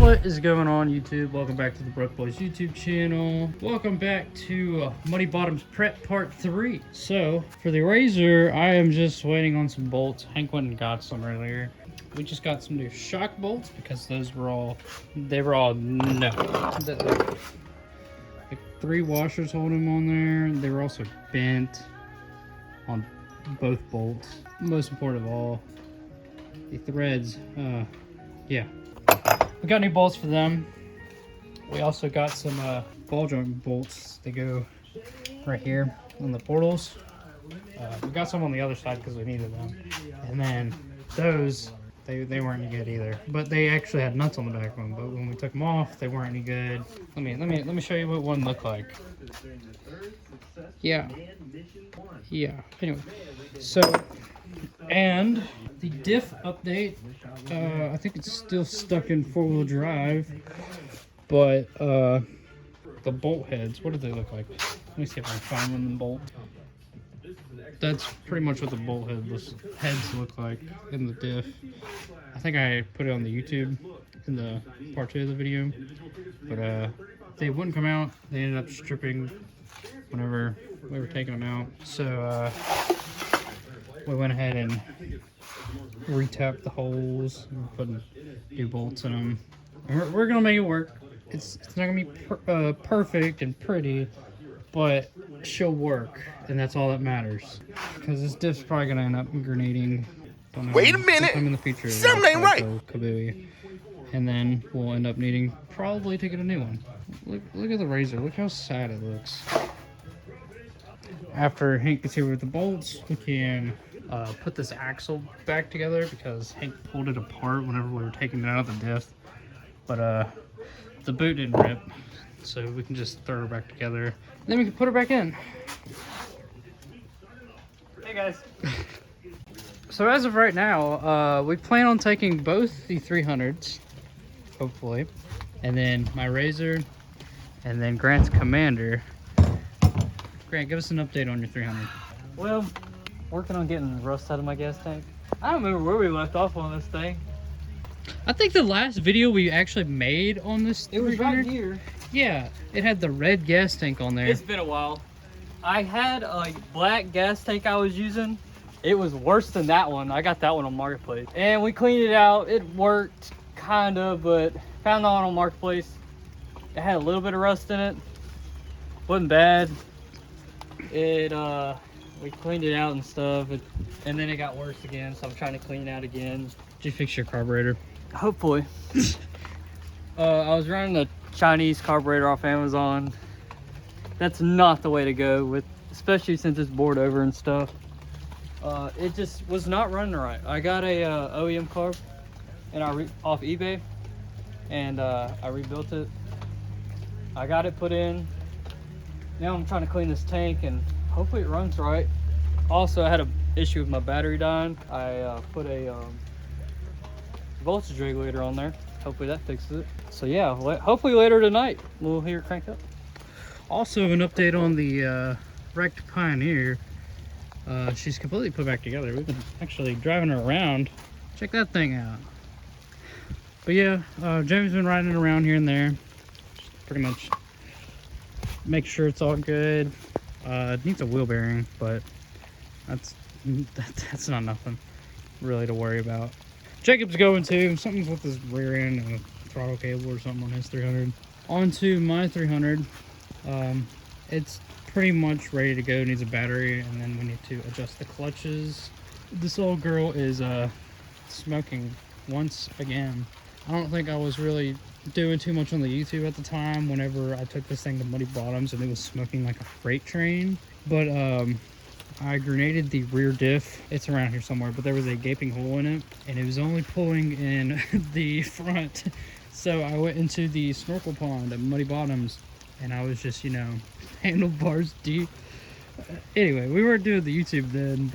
What is going on, YouTube? Welcome back to the BrokeBoyz YouTube channel. Welcome back to Muddy Bottoms Prep Part 3. So, for the RZR, I am just waiting on some bolts. Hank went and got some earlier. We just got some new shock bolts because those were all, no. Like 3 washers holding them on there. They were also bent on both bolts. Most important of all, the threads, yeah. We got new bolts for them. We also got some ball joint bolts. They go right here on the portals. We got some on the other side because we needed them. And then those, they weren't any good either. But they actually had nuts on the back of them. But when we took them off, they weren't any good. Let me show you what one looked like. Yeah. Anyway, so and the diff update. I think it's still stuck in 4-wheel drive, but the bolt heads, what do they look like? Let me see if I can find one of them bolt. That's pretty much what the bolt heads look like in the diff. I think I put it on the YouTube in the part 2 of the video, but they wouldn't come out. They ended up stripping whenever we were taking them out, so we went ahead and re-tapped the holes and put new bolts in them. And we're gonna make it work. It's not gonna be perfect and pretty, but she'll work, and that's all that matters. Because this diff's probably gonna end up grenading. Wait a minute! Sometime in the future, something ain't right. Kabooey. And then we'll end up needing probably to get a new one. Look at the RZR. Look how sad it looks. After Hank gets here with the bolts, we can put this axle back together because Hank pulled it apart whenever we were taking it out of the diff. But the boot didn't rip, so we can just throw her back together. And then we can put her back in. Hey guys. So as of right now, we plan on taking both the 300s, hopefully, and then my RZR, and then Grant's Commander. Grant, give us an update on your 300. Well, working on getting rust out of my gas tank. I don't remember where we left off on this thing. I think the last video we actually made on this 300, it was right here. Yeah, it had the red gas tank on there. It's been a while. I had a black gas tank I was using. It was worse than that one. I got that one on Marketplace. And we cleaned it out. It worked, kind of, but found that one on Marketplace. It had a little bit of rust in it. Wasn't bad. We cleaned it out and stuff, and then it got worse again, so I'm trying to clean it out again. Did you fix your carburetor? Hopefully. I was running a Chinese carburetor off Amazon. That's not the way to go, especially since it's bored over and stuff. It just was not running right. I got a OEM carb and off eBay, and I rebuilt it. I got it put in. Now I'm trying to clean this tank and hopefully it runs right. Also, I had an issue with my battery dying. I put a voltage regulator on there. Hopefully that fixes it. So yeah, hopefully later tonight we'll hear it crank up. Also, an update on the wrecked Pioneer. She's completely put back together. We've been actually driving her around. Check that thing out. But yeah, Jamie's been riding it around here and there. Just pretty much make sure it's all good. It needs a wheel bearing, but that's not nothing really to worry about. Jacob's going to. Something's with his rear end and a throttle cable or something on his 300. On to my 300. It's pretty much ready to go. Needs a battery, and then we need to adjust the clutches. This old girl is smoking once again. I don't think I was really doing too much on the YouTube at the time whenever I took this thing to Muddy Bottoms and it was smoking like a freight train. But I grenaded the rear diff. It's around here somewhere, but there was a gaping hole in it and it was only pulling in the front. So I went into the snorkel pond at Muddy Bottoms and I was just, you know, handlebars deep. Anyway, we weren't doing the YouTube then,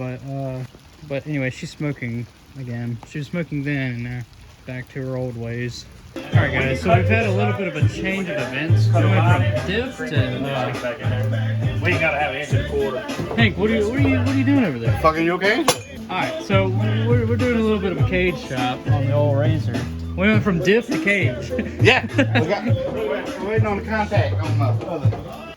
but anyway, she's smoking again. She was smoking then and now back to her old ways. Alright guys, so we've had a little bit of a change of events. We went from diff to We ain't gotta have an engine quarter. Hank, what are you doing over there? Fucking you okay? Alright, so we're doing a little bit of a cage shop on the old RZR. We went from diff to cage. Yeah. We're waiting on the contact on my other.